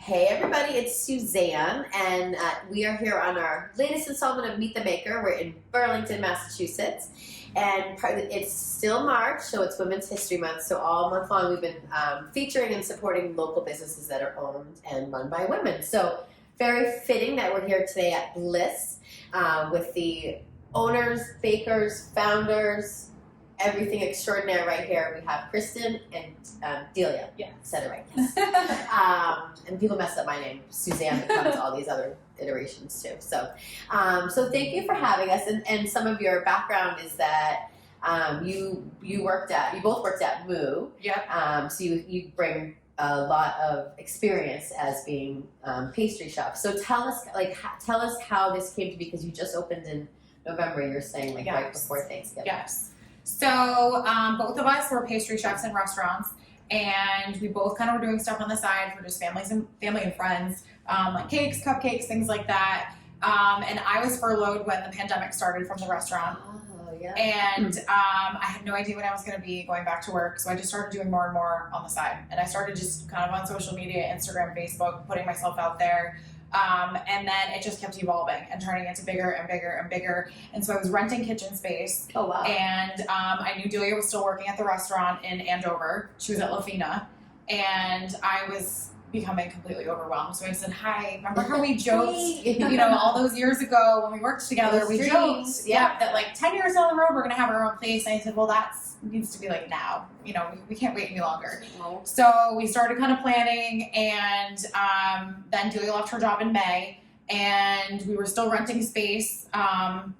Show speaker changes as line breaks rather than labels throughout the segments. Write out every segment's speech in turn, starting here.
Hey everybody, it's Suzanne, and we are here on our latest installment of Meet the Maker. We're in Burlington, Massachusetts, and it's still March, so it's Women's History Month. So all month long, we've been featuring and supporting local businesses that are owned and run by women. So very fitting that we're here today at Bliss with the owners, bakers, founders. Everything extraordinary right here. We have Kristen and Delia.
Yeah.
Said it right. Yes. And people mess up my name. Suzanne becomes all these other iterations too. So thank you for having us. And some of your background is that you both worked at Moo.
Yep.
So you bring a lot of experience as being pastry chefs. So tell us how this came to be, because you just opened in November. You're saying right before Thanksgiving.
Yes. So both of us were pastry chefs in restaurants, and we both kind of were doing stuff on the side for just family and friends, like cakes, cupcakes, things like that. And I was furloughed when the pandemic started from the restaurant.
Oh, yeah.
And I had no idea when I was going to be going back to work, so I just started doing more and more on the side. And I started just kind of on social media, Instagram, Facebook, putting myself out there. And then it just kept evolving and turning into bigger and bigger and bigger. And so I was renting kitchen space.
Oh, wow.
And I knew Delia was still working at the restaurant in Andover. She was at La Fina. And I was becoming completely overwhelmed. So I said, hi, remember how we joked, all those years ago when we worked together, we joked that like 10 years down the road, we're going to have our own place. And I said, well, that needs to be like now, we can't wait any longer.
Oh.
So we started kind of planning, and then Delia left her job in May, and we were still renting space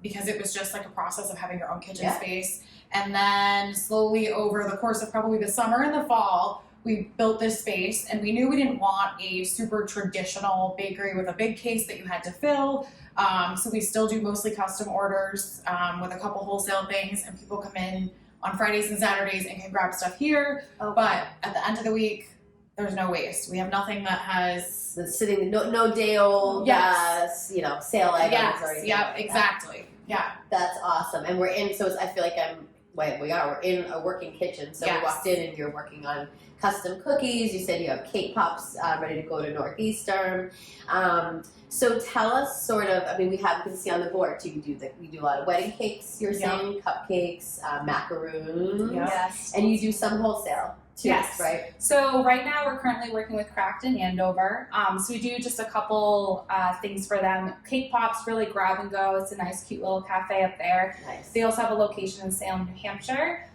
because it was just like a process of having your own kitchen space. And then slowly over the course of probably the summer and the fall, we built this space, and we knew we didn't want a super traditional bakery with a big case that you had to fill. So we still do mostly custom orders with a couple wholesale things, and people come in on Fridays and Saturdays and can grab stuff here.
Okay.
But at the end of the week, there's no waste. We have nothing that has
sitting no day old sale items or anything.
Yep, exactly. Yeah.
That's awesome. And we're in, so I feel like we're in a working kitchen. So we walked in and you're working on custom cookies. You said you have cake pops ready to go to Northeastern. So tell us sort of, we can see on the board too, we do a lot of wedding cakes, you're saying, cupcakes, macaroons.
Yes.
And you do some wholesale too,
yes.
Right?
So right now we're currently working with Kristen and Andover. So we do just a couple things for them. Cake Pops, really grab and go. It's a nice, cute little cafe up there.
Nice.
They also have a location in Salem, New Hampshire.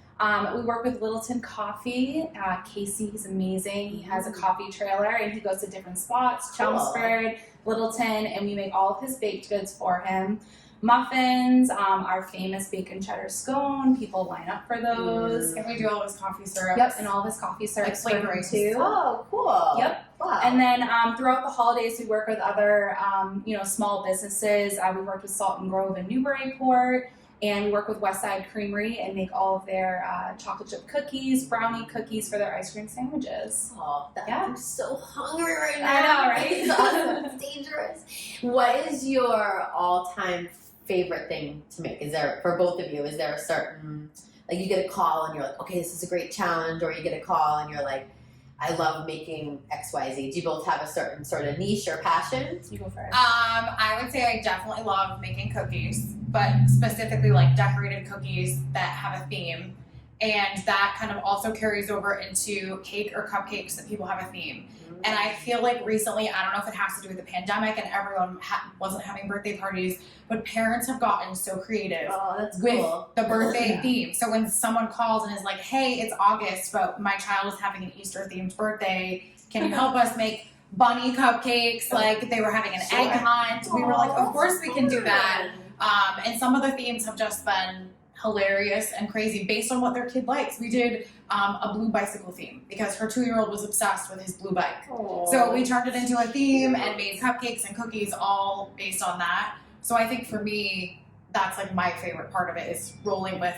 We work with Littleton Coffee. Casey, he's amazing. He has a coffee trailer, and he goes to different spots, Chelmsford, Littleton, and we make all of his baked goods for him. Muffins, our famous bacon cheddar scone. People line up for those.
And we do all of his coffee syrups.
Yep, and all of his coffee syrups
Like
for him
flavorings.
too.
Oh, cool.
Yep.
Wow.
And then throughout the holidays, we work with other, small businesses. We worked with Salt and Grove in Newburyport, and we work with Westside Creamery and make all of their chocolate chip cookies, brownie cookies for their ice cream sandwiches.
Oh,
Yeah.
I'm so hungry right now.
I know, right?
It's awesome. It's dangerous. What is your all-time favorite thing to make? Is there, for both of you, is there a certain, you get a call and you're like, okay, this is a great challenge, or you get a call and you're like, I love making XYZ. Do you both have a certain sort of niche or passion?
You go first.
I would say I definitely love making cookies, but specifically like decorated cookies that have a theme. And that kind of also carries over into cake or cupcakes that people have a theme. And I feel like recently, I don't know if it has to do with the pandemic and everyone wasn't having birthday parties, but parents have gotten so creative with the birthday theme. So when someone calls and is like, hey, it's August, but my child is having an Easter themed birthday, can you help us make bunny cupcakes? Like they were having an egg hunt. We were like, of course we can do that. And some of the themes have just been hilarious and crazy based on what their kid likes. We did a blue bicycle theme because her 2-year-old was obsessed with his blue bike.
Aww.
So we turned it into a theme and made cupcakes and cookies all based on that. So I think for me, that's like my favorite part of it is rolling with,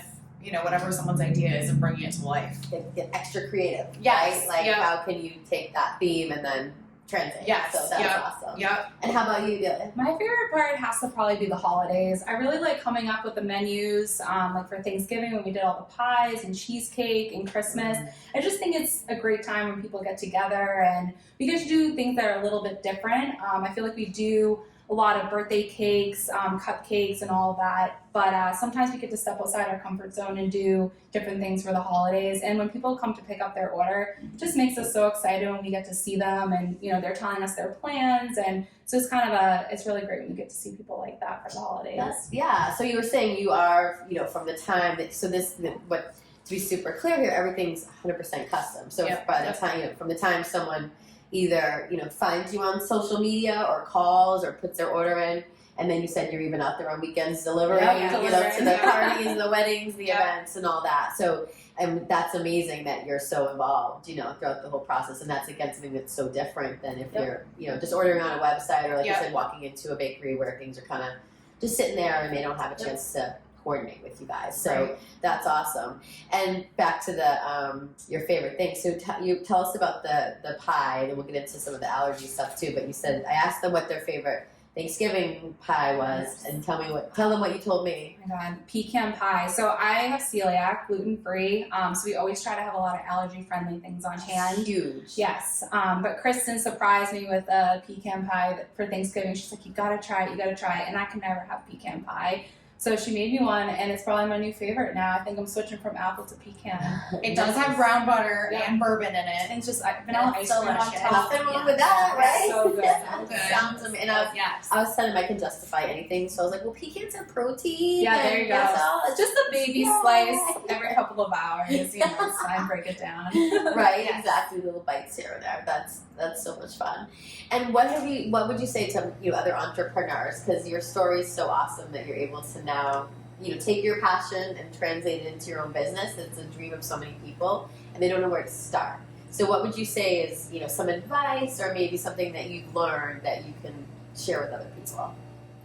whatever someone's idea is and bringing it to life.
Get extra creative.
Yes.
Right? How can you take that theme and then transit.
Yes.
So that's awesome.
Yep.
And how about you, Delia?
My favorite part has to probably be the holidays. I really like coming up with the menus, like for Thanksgiving when we did all the pies and cheesecake and Christmas. I just think it's a great time when people get together and we get to do things that are a little bit different. I feel like we do a lot of birthday cakes, cupcakes, and all of that. But sometimes we get to step outside our comfort zone and do different things for the holidays. And when people come to pick up their order, it just makes us so excited when we get to see them and, you know, they're telling us their plans. And so it's kind of it's really great when you get to see people like that for the holidays.
Yeah. So you were saying you are, you know, from the time that, so this, what, to be super clear here, everything's 100% custom. So by the time, you know, from the time someone either, you know, finds you on social media or calls or puts their order in, and then you said you're even out there on weekends delivering, you know, to the parties and the weddings, the events and all that. So that's amazing that you're so involved, you know, throughout the whole process. And that's, again, something that's so different than if you're, you know, just ordering on a website or, like you said, walking into a bakery where things are kind of just sitting there and they don't have a chance to coordinate with you guys. So that's awesome. And back to the your favorite thing. So you tell us about the pie, and then we'll get into some of the allergy stuff too. But you said, I asked them what their favorite Thanksgiving pie was, and tell them what you told me.
Oh my God, pecan pie. So I have celiac, gluten free. So we always try to have a lot of allergy friendly things on hand.
Huge.
Yes. But Kristen surprised me with a pecan pie for Thanksgiving. She's like, you gotta try it, and I can never have pecan pie. So she made me one, and it's probably my new favorite now. I think I'm switching from apple to pecan.
It does have brown butter and bourbon in it.
And just vanilla ice cream on top.
Nothing wrong with that, right?
So good.
So good.
Sounds amazing. And I was telling him I can justify anything, so I was like, well, pecans have protein.
Yeah, there you go.
It's
Just a baby slice every couple of hours. You know, it's fine. Break it down.
Right, exactly. Little bites here or there. That's so much fun. And what would you say to other entrepreneurs? Because your story is so awesome that you're able to now take your passion and translate it into your own business. It's a dream of so many people, and they don't know where to start. So what would you say is some advice or maybe something that you've learned that you can share with other people?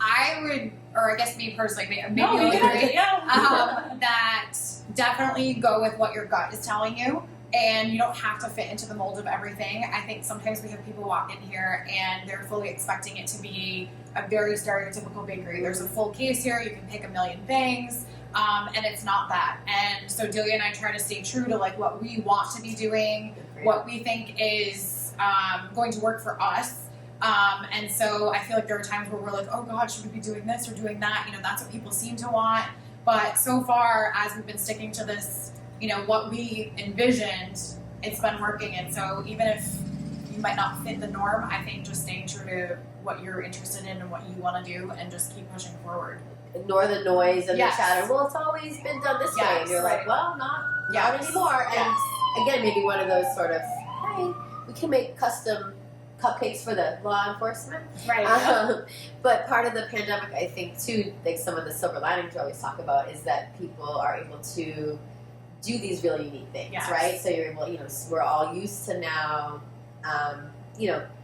I would, or I guess me personally, maybe
No,
you'll agree,
yeah.
that definitely go with what your gut is telling you. And you don't have to fit into the mold of everything. I think sometimes we have people walk in here and they're fully expecting it to be a very stereotypical bakery. There's a full case here, you can pick a million things, and it's not that. And so Delia and I try to stay true to like what we want to be doing, what we think is going to work for us. And so I feel like there are times where we're like, oh God, should we be doing this or doing that? That's what people seem to want. But so far, as we've been sticking to this, what we envisioned, it's been working. And so even if you might not fit the norm, I think just staying true to what you're interested in and what you want to do and just keep pushing forward.
Ignore the noise and the chatter. Well, it's always been done this way. And you're like, well, not anymore. And again, maybe one of those sort of, hey, we can make custom cupcakes for the law enforcement.
Right.
But part of the pandemic, I think, too, like some of the silver linings we always talk about is that people are able to do these really unique things, right? So you're able, we're all used to now,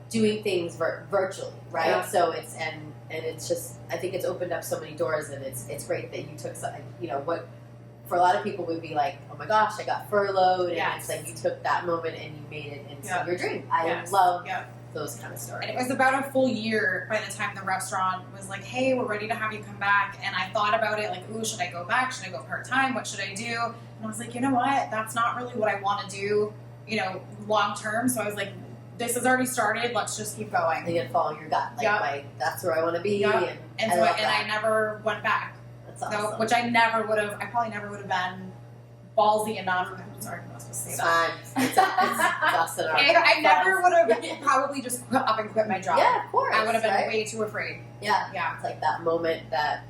doing things virtually, right? Yeah. So it's just, I think it's opened up so many doors, and it's great that you took something, what for a lot of people would be like, oh my gosh, I got furloughed, and it's like you took that moment and you made it into your dream. I love those kind of stories.
And it was about a full year by the time the restaurant was like, hey, we're ready to have you come back. And I thought about it like, ooh, should I go back? Should I go part-time? What should I do? And I was like, you know what? That's not really what I want to do, long term. So I was like, this has already started. Let's just keep going.
And follow your gut. Like, that's where I want to be.
And I never went back.
That's awesome.
So, which I probably never would have been ballsy enough. I'm sorry, I'm not supposed to say that.
It's awesome.
I never would have probably just up and quit my job.
Yeah, of course.
I would have been way too afraid.
Yeah. It's like that moment that,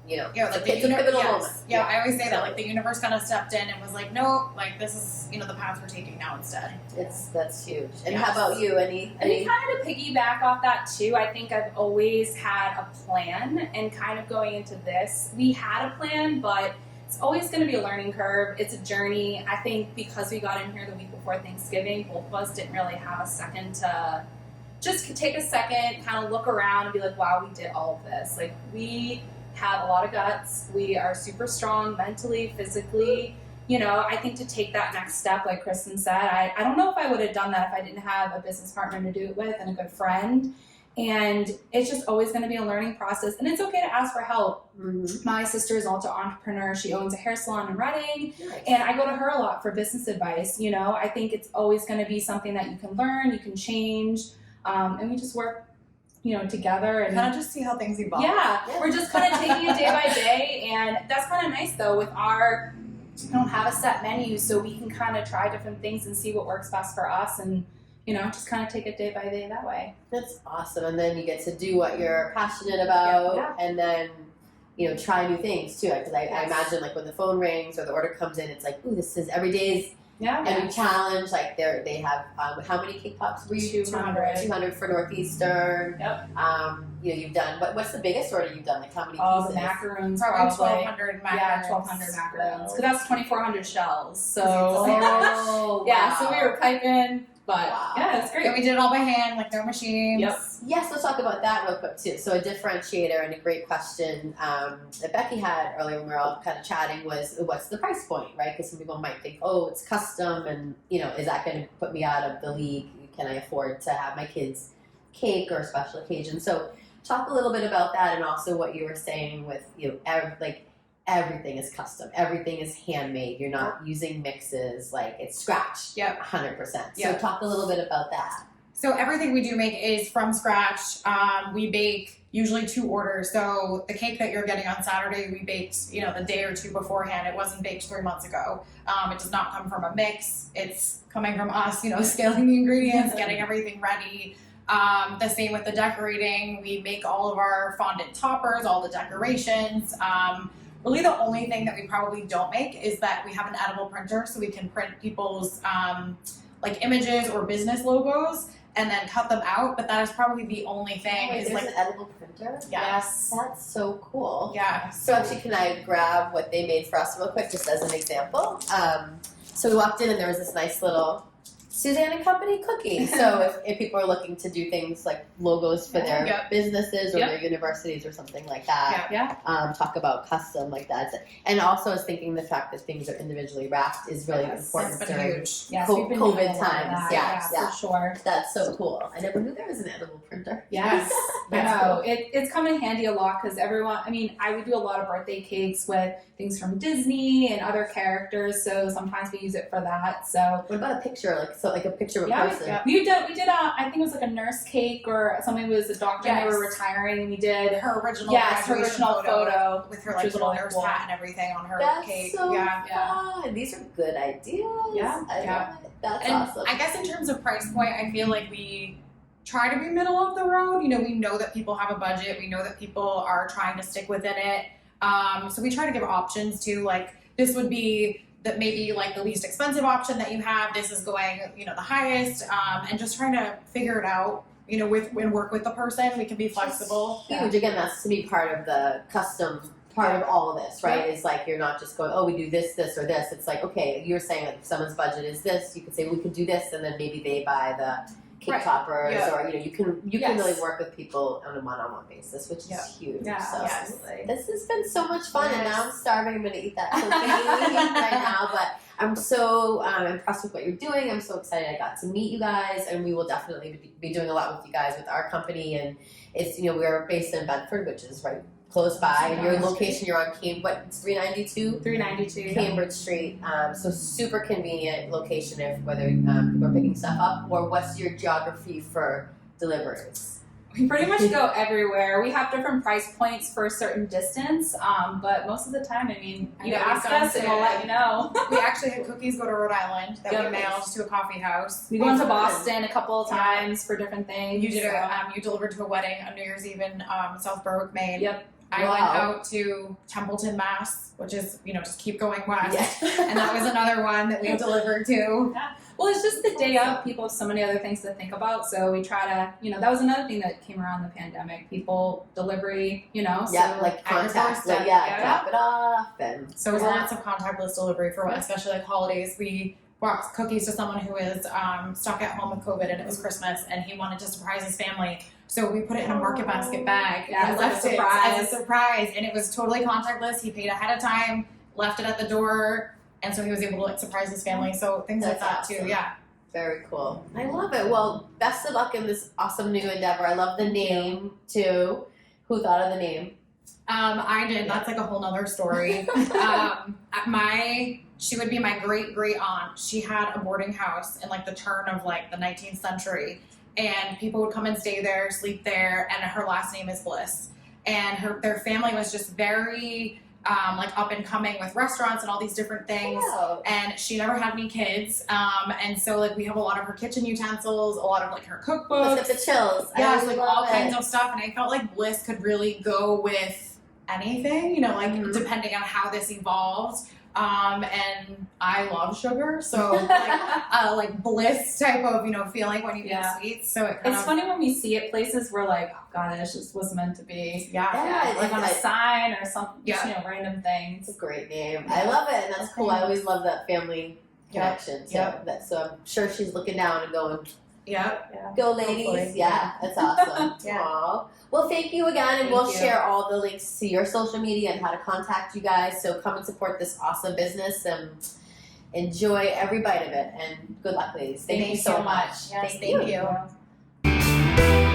like
it's a pivotal moment.
Yeah, I always say that. Like the universe kind of stepped in and was like, nope, like this is, the path we're taking now instead.
That's huge. And how about you? Any
kind of to piggyback off that too, I think I've always had a plan, and kind of going into this, we had a plan, but it's always going to be a learning curve. It's a journey. I think because we got in here the week before Thanksgiving, both of us didn't really have a second to just take a second, kind of look around and be like, wow, we did all of this. Like, we have a lot of guts. We are super strong mentally, physically, I think to take that next step, like Kristen said, I don't know if I would have done that if I didn't have a business partner to do it with and a good friend. And it's just always going to be a learning process. And it's okay to ask for help.
Mm-hmm.
My sister is also an entrepreneur. She owns a hair salon in Reading.
Nice.
And I go to her a lot for business advice. I think it's always going to be something that you can learn, you can change. And we just work, together. And
kind of just see how things evolve.
Yeah, we're just kind of taking it day by day. And that's kind of nice, though, with we don't have a set menu, so we can kind of try different things and see what works best for us. And just kind of take it day by day that way.
That's awesome. And then you get to do what you're passionate about,
Yeah.
and then, try new things too. Because I
Yes.
imagine like when the phone rings or the order comes in, it's like, ooh, this is every day's
Yeah.
a new challenge. Like they have, how many cake pops were you?
200.
200 for Northeastern.
Yep.
You've done, what's the biggest order you've done? Like how many
All
pieces?
the macaroons,
Probably
probably.
1,200 macarons.
Yeah, 1,200 macaroons. Because that's 2,400 shells. So,
Oh,
yeah,
wow.
so we were piping. But,
Wow.
yeah, it's great.
And we did it all by hand, like no machines.
Yep.
Yes, let's talk about that real quick too. So a differentiator and a great question that Becky had earlier when we were all kind of chatting was, what's the price point, right? Because some people might think, oh, it's custom, and is that going to put me out of the league? Can I afford to have my kids' cake or special occasion? So talk a little bit about that, and also what you were saying with everything is custom, everything is handmade. You're not using mixes, like it's scratch.
Yep.
100%. So
Yep.
talk a little bit about that.
So everything we do make is from scratch. We bake usually 2 orders. So the cake that you're getting on Saturday, we baked, the day or 2 beforehand. It wasn't baked 3 months ago. It does not come from a mix. It's coming from us, scaling the ingredients, getting everything ready. The same with the decorating. We make all of our fondant toppers, all the decorations. Really the only thing that we probably don't make is that we have an edible printer, so we can print people's images or business logos and then cut them out. But that is probably the only thing.
Wait,
is
there's an edible printer?
Yes.
That's so cool.
Yeah.
So actually, can I grab what they made for us real quick, just as an example? So we walked in and there was this nice little Suzanne and Company cookie. So if people are looking to do things like logos for their
Yep.
businesses or
Yep.
their universities or something like that,
Yeah.
talk about custom like that. And also I was thinking the fact that things are individually wrapped is really
Yes,
important
That's been
during
huge.
Yes,
Co-
we've been
COVID
doing a lot of
times.
that.
Yeah, yeah.
For sure.
That's so cool. I never knew there was an edible printer.
Yes,
That's
I know.
cool.
It's come in handy a lot because everyone, I would do a lot of birthday cakes with things from Disney and other characters, so sometimes we use it for that. So
What about a picture? Like a picture of a
yeah,
person?
yeah.
we did I think it was like a nurse cake or something was a doctor and they were
Yes.
retiring and we did
Her original
her
graduation
original photo
with her
which was
little
really
nurse
cool.
hat and everything on her
That's
cake.
so
Yeah.
fun. These are good ideas.
Yeah,
I
yeah.
love it. That's
And
awesome.
I guess in terms of price point, I feel like we try to be middle of the road. We know that people have a budget. We know that people are trying to stick within it. So we try to give options to, like, this would be that maybe like the least expensive option that you have. This is going, the highest, and just trying to figure it out, and work with the person. We can be flexible.
Huge. Again, that's to me part of the custom part of all of this, right? Is like you're not just going, oh, we do this, this, or this. It's like, okay, you're saying like if someone's budget is this, you could say we could do this, and then maybe they buy the cake
Right.
toppers,
Yeah.
or you can
Yes.
really work with people on a one-on-one basis, which
Yeah.
is huge.
Yeah,
So
absolutely.
this has been so much fun, and now
Yes.
I'm starving. I'm going to eat that cookie right now, but I'm so impressed with what you're doing. I'm so excited I got to meet you guys, and we will definitely be doing a lot with you guys with our company. And it's we're based in Bedford, which is right close by, and your location you're on it's 392
392.
Cambridge Street. So super convenient location if whether people are picking stuff up, or what's your geography for deliveries?
We pretty much go everywhere. We have different price points for a certain distance, but most of the time, you
know,
ask
we've gone
us and
to-
we'll let you know.
We actually had cookies go to Rhode Island that
Yep.
we mailed to a coffee house.
We went to
fun.
Boston a couple of times for different things.
You did
so-
you delivered to a wedding on New Year's Eve in South Berwick, Maine.
Yep.
I
Wow.
went out to Templeton, Mass, which is, just keep going west.
Yeah.
And that was another one that we delivered to.
Well, it's just the day of. People have so many other things to think about, so we try to, that was another thing that came around the pandemic. People delivery,
Yeah,
so
like
at your
contact,
doorstep,
drop it off, and
So it was
Yeah.
lots of contactless delivery for especially like holidays. We brought cookies to someone who was stuck at home with COVID, and it was Christmas, and he wanted to surprise his family. So we put it in a market basket bag
Yeah,
and
as like a
left it
surprise.
as a surprise, and it was totally contactless. He paid ahead of time, left it at the door. and so he was able to like surprise his family. So things like that
That's
too.
awesome.
Yeah.
Very cool. I love it. Well, best of luck in this awesome new endeavor. I love the name too. Who thought of the name?
I did. That's like a whole nother story. She would be my great aunt. She had a boarding house in like the turn of like the 19th century, and people would come and stay there, sleep there, and her last name is Bliss. And their family was just very like up and coming with restaurants and all these different things.
Wow.
And she never had any kids, and so like we have a lot of her kitchen utensils, a lot of like her cookbooks.
Let's get the chills.
Yeah,
I
like
love
all
it.
kinds of stuff, and I felt like Bliss could really go with anything, you know, like
Mhm.
depending on how this evolved. And I love sugar, so like Bliss type of, you know, feeling when you eat
Yeah.
sweets. So it kind
It's
of
funny when we see it places we're like, oh god, this just was meant to be.
Yeah,
Like on a sign or something,
Yeah.
you know, random things.
It's a great name. I love it, and that's cool. I always love that family connection. So,
Yep.
so I'm sure she's looking down and going,
yeah.
"Go, ladies!"
Hopefully.
Yeah, that's awesome.
Yeah.
Aw. Well, thank you again, and
Thank
we'll
you.
share all the links to your social media and how to contact you guys. So come and support this awesome business and enjoy every bite of it. And good luck, ladies. Thank you so much.
Yes,
Thank
thank you.